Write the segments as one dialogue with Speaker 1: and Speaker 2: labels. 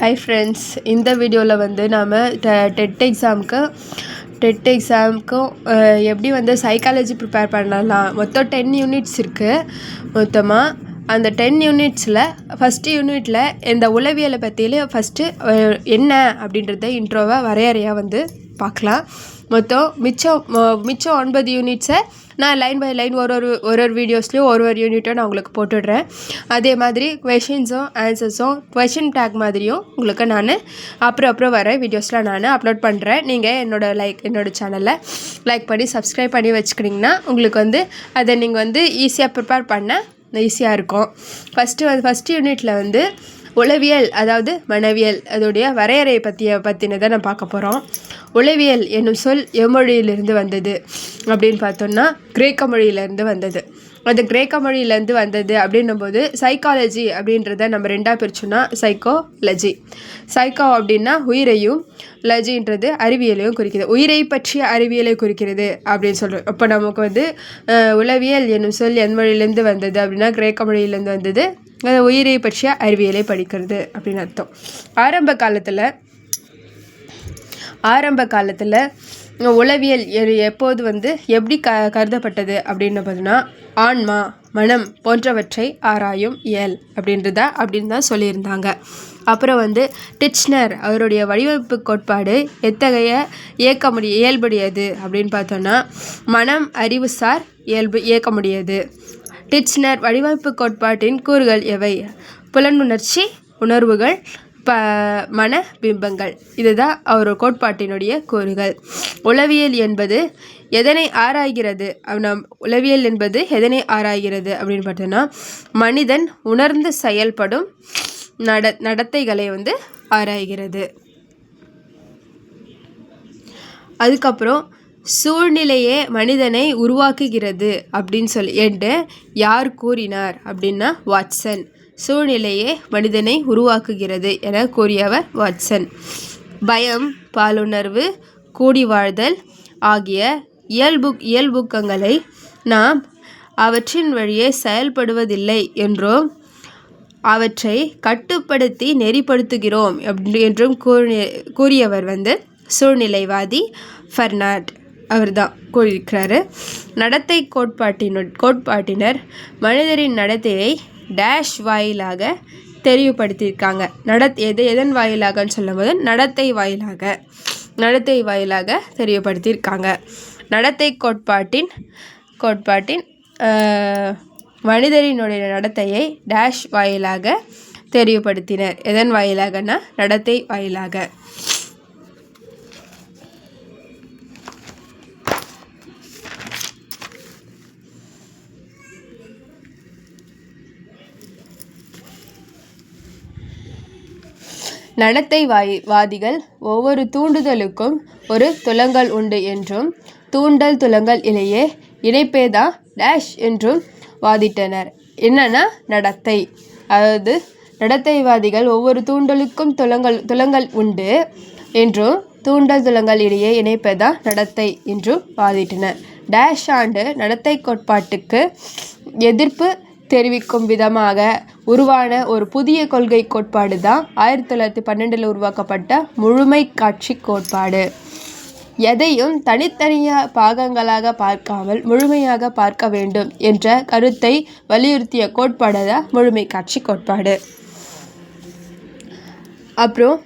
Speaker 1: Hi friends, இந்த வீடியோவில் வந்து நாம் டெட் எக்ஸாமுக்கும் எப்படி வந்து சைக்காலஜி ப்ரிப்பேர் பண்ணலாம். மொத்தம் 10 யூனிட்ஸ் இருக்குது. மொத்தமாக அந்த 10 யூனிட்ஸில் ஃபஸ்ட்டு யூனிட்டில் இந்த உளவியலை பற்றியிலே ஃபஸ்ட்டு என்ன அப்படின்றத இன்ட்ரோவை வரையறையாக வந்து பார்க்கலாம். மொத்தம் மிச்சம் 9 யூனிட்ஸை நான் லைன் பை லைன் ஒரு வீடியோஸ்லேயும் ஒரு யூனிட்டும் நான் உங்களுக்கு போட்டுடுறேன். அதே மாதிரி கொஷின்ஸும் ஆன்சர்ஸும் கொஷின் டேக் மாதிரியும் உங்களுக்கு நான் அப்புறம் வர வீடியோஸில் நான் அப்லோட் பண்ணுறேன். நீங்கள் என்னோட சேனலில் லைக் பண்ணி சப்ஸ்கிரைப் பண்ணி வச்சுக்கிட்டிங்கன்னா உங்களுக்கு வந்து அதை நீங்கள் வந்து ஈஸியாக ப்ரிப்பேர் பண்ண ஈஸியாக இருக்கும். ஃபஸ்ட்டு யூனிட்டில் வந்து உளவியல், அதாவது மனவியல், அதோடைய வரையறை பற்றினதை நான் பார்க்க போகிறோம். உளவியல் என்னும் சொல் எம்மொழியிலிருந்து வந்தது அப்படின்னு பார்த்தோம்னா கிரேக்க மொழியிலேருந்து வந்தது. அது கிரேக்க மொழியிலேருந்து வந்தது அப்படின்னும் போது சைக்காலஜி அப்படின்றத நம்ம ரெண்டாக பிரிச்சோன்னா சைக்கோ அப்படின்னா உயிரையும், லஜின்றது அறிவியலையும் குறிக்கிறது. உயிரை பற்றிய அறிவியலை குறிக்கிறது அப்படின்னு சொல்கிறோம். இப்போ நமக்கு வந்து உளவியல் என்னும் சொல் என் மொழியிலேருந்து வந்தது அப்படின்னா கிரேக்க மொழியிலேருந்து வந்தது. உயிரை பற்றிய அறிவியலை படிக்கிறது அப்படின்னு அர்த்தம். ஆரம்ப காலத்தில் உளவியல் எப்போது வந்து எப்படி கருதப்பட்டது அப்படின்னு பார்த்தோன்னா ஆன்மா, மனம் போன்றவற்றை ஆராயும் இயல் அப்படின்னு தான் சொல்லியிருந்தாங்க. அப்புறம் வந்து டிச்னர் அவருடைய வடிவமைப்பு கோட்பாடு எத்தகைய இயல்புடையது அப்படின்னு பார்த்தோன்னா மனம் அறிவுசார் இயக்கமுடையது. டிச்னர் வடிவமைப்பு கோட்பாட்டின் கூறுகள் எவை? புலனுணர்ச்சி, உணர்வுகள், மன பிம்பங்கள். இதுதான் அவர் கோட்பாட்டினுடைய கூறுகள். உளவியல் என்பது எதனை ஆராய்கிறது அப்படின்னு பார்த்தோன்னா மனிதன் உணர்ந்து செயல்படும் நடத்தைகளை வந்து ஆராய்கிறது. அதுக்கப்புறம் சூழ்நிலையே மனிதனை உருவாக்குகிறது அப்படின்னு யார் கூறினார் அப்படின்னா வாட்சன். சூழ்நிலையே மனிதனை உருவாக்குகிறது என கூறியவர் வாட்சன். பயம், பாலுணர்வு, கூடி வாழ்தல் ஆகிய இயல்புக்கங்களை நாம் அவற்றின் வழியே செயல்படுவதில்லை என்றும் அவற்றை கட்டுப்படுத்தி நெறிப்படுத்துகிறோம் என்றும் கூறியவர் வந்து சூழ்நிலைவாதி ஃபெர்னாட். அவர் தான் கூறியிருக்கிறாரு. நடத்தை கோட்பாட்டினர் மனிதரின் நடத்தையை டேஷ் வாயிலாக தெரிவுபடுத்தியிருக்காங்க. எதன் வாயிலாகன்னு சொல்லும்போது நடத்தை வாயிலாக தெரிவுபடுத்தியிருக்காங்க. நடத்தை கோட்பாட்டின் மனிதரினுடைய நடத்தையை டேஷ் வாயிலாக தெரிவுபடுத்தினர். எதன் வாயிலாகனா நடத்தை வாயிலாக. நடத்தைவாதிகள் ஒவ்வொரு தூண்டுதலுக்கும் ஒரு துலங்கல் உண்டு என்றும் தூண்டல் துலங்கல் இடையே இணைப்பேதான் டேஷ் என்றும் வாதிட்டனர். என்னன்னா நடத்தை, அதாவது நடத்தைவாதிகள் ஒவ்வொரு தூண்டலுக்கும் துலங்கல் உண்டு என்றும் தூண்டல் துலங்கல் இடையே இணைப்பேதான் நடத்தை என்றும் வாதிட்டனர். டேஷ் ஆண்டு நடத்தை கோட்பாட்டுக்கு எதிர்ப்பு தெரிவிக்கும் விதமாக உருவான ஒரு புதிய கொள்கை கோட்பாடு தான் 1912 உருவாக்கப்பட்ட முழுமை காட்சி கோட்பாடு. எதையும் தனித்தனியாக பாகங்களாக பார்க்காமல் முழுமையாக பார்க்க வேண்டும் என்ற கருத்தை வலியுறுத்திய கோட்பாடு தான் முழுமை காட்சி கோட்பாடு. அப்புறம்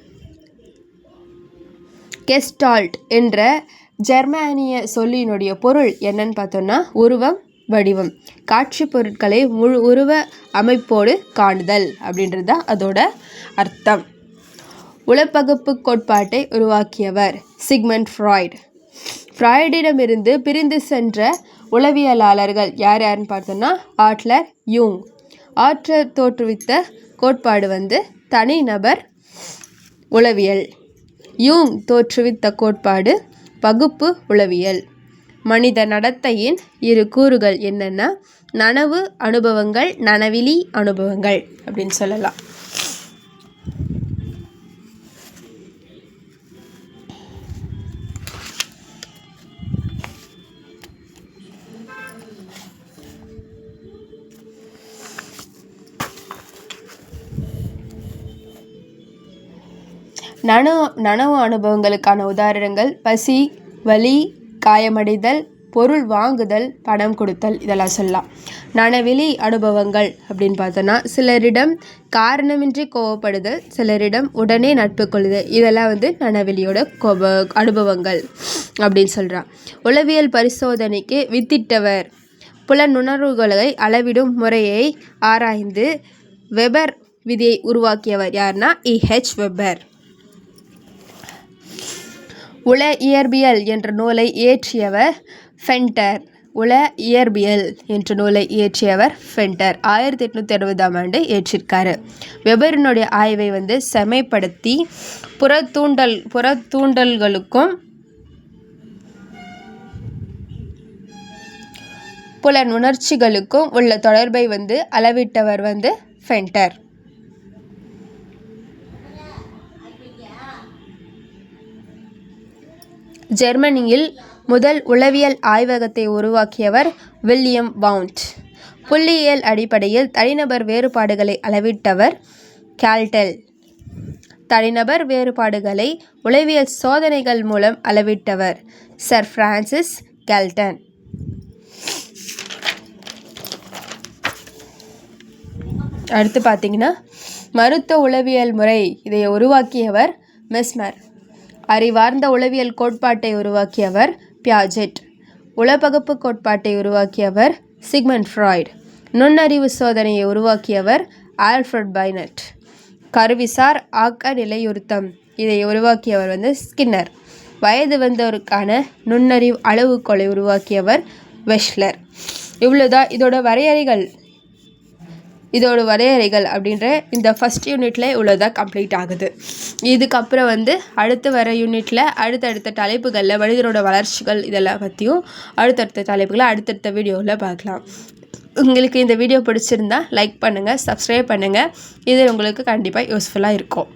Speaker 1: கெஸ்டால்ட் என்ற ஜெர்மானிய சொல்லினுடைய பொருள் என்னன்னு பார்த்தோன்னா உருவம், வடிவம், காட்சி பொருட்களை முழு உருவ அமைப்போடு காணுதல் அப்படின்றது தான் அதோட அர்த்தம். உளப்பகுப்பு கோட்பாட்டை உருவாக்கியவர் சிக்மண்ட் ஃப்ராய்ட். ஃப்ராய்டிடமிருந்து பிரிந்து சென்ற உளவியலாளர்கள் யாருன்னு பார்த்தோன்னா ஆட்லர், யூங். ஆட்லர் தோற்றுவித்த கோட்பாடு வந்து தனிநபர் உளவியல். யூங் தோற்றுவித்த கோட்பாடு பகுப்பு உளவியல். மனித நடத்தையின் இரு கூறுகள் என்னென்னா நனவு அனுபவங்கள், நனவிலி அனுபவங்கள் அப்படின்னு சொல்லலாம். நனவு அனுபவங்களுக்கான உதாரணங்கள் பசி, வலி, காயமடைதல், பொருள் வாங்குதல், பணம் கொடுத்தல், இதெல்லாம் சொல்லலாம். நனவெளி அனுபவங்கள் அப்படின்னு பார்த்தோன்னா சிலரிடம் காரணமின்றி கோவப்படுதல், சிலரிடம் உடனே நட்பு கொள்ளுதல், இதெல்லாம் நனவெளியோட அனுபவங்கள் அப்படின்னு சொல்கிறான். உளவியல் பரிசோதனைக்கு வித்திட்டவர் புலனுணர்வுகளை அளவிடும் முறையை ஆராய்ந்து வெபர் விதியை உருவாக்கியவர் யாருன்னா E.H. வெபர். உள இயற்பியல் என்ற நூலை இயற்றியவர் ஃபென்டர். உள இயற்பியல் என்ற நூலை இயற்றியவர் ஃபென்டர் 1860ஆம் ஆண்டு இயற்றிருக்காரு. வெபரினுடைய ஆய்வை செமைப்படுத்தி புறத்தூண்டல்களுக்கும் புலனுணர்ச்சிகளுக்கும் உள்ள தொடர்பை அளவிட்டவர் ஃபென்டர். ஜெர்மனியில் முதல் உளவியல் ஆய்வகத்தை உருவாக்கியவர் வில்லியம் வவுண்ட். புள்ளியியல் அடிப்படையில் தனிநபர் வேறுபாடுகளை அளவிட்டவர் கால்டெல். தனிநபர் வேறுபாடுகளை உளவியல் சோதனைகள் மூலம் அளவிட்டவர் சர் பிரான்சிஸ் கால்டன். அடுத்து பார்த்தீங்கன்னா மருத்துவ உளவியல் முறை, இதை உருவாக்கியவர் மெஸ்மர். அறிவார்ந்த உளவியல் கோட்பாட்டை உருவாக்கியவர் பியாஜெட். உளப்பகுப்பு கோட்பாட்டை உருவாக்கியவர் சிக்மண்ட் ஃப்ராய்ட். நுண்ணறிவு சோதனையை உருவாக்கியவர் ஆல்ஃபிரட் பைனட். கருவிசார் ஆக்க நிலையுறுத்தம், இதை உருவாக்கியவர் ஸ்கின்னர். வயது வந்தோருக்கான நுண்ணறிவு அளவுகோலை உருவாக்கியவர் வெஷ்லர். இவ்வளோதான் இதோட வரையறைகள் அப்படின்ற இந்த ஃபஸ்ட் யூனிட்டில் இவ்வளோதான் கம்ப்ளீட் ஆகுது. இதுக்கப்புறம் அடுத்து வர யூனிட்டில் அடுத்தடுத்த தலைப்புகளில் மனிதனோட வளர்ச்சிகள் இதெல்லாம் பற்றியும் அடுத்தடுத்த தலைப்புகளை அடுத்தடுத்த வீடியோவில் பார்க்கலாம். உங்களுக்கு இந்த வீடியோ பிடிச்சிருந்தா லைக் பண்ணுங்கள், சப்ஸ்கிரைப் பண்ணுங்கள். இது உங்களுக்கு கண்டிப்பாக யூஸ்ஃபுல்லாக இருக்கும்.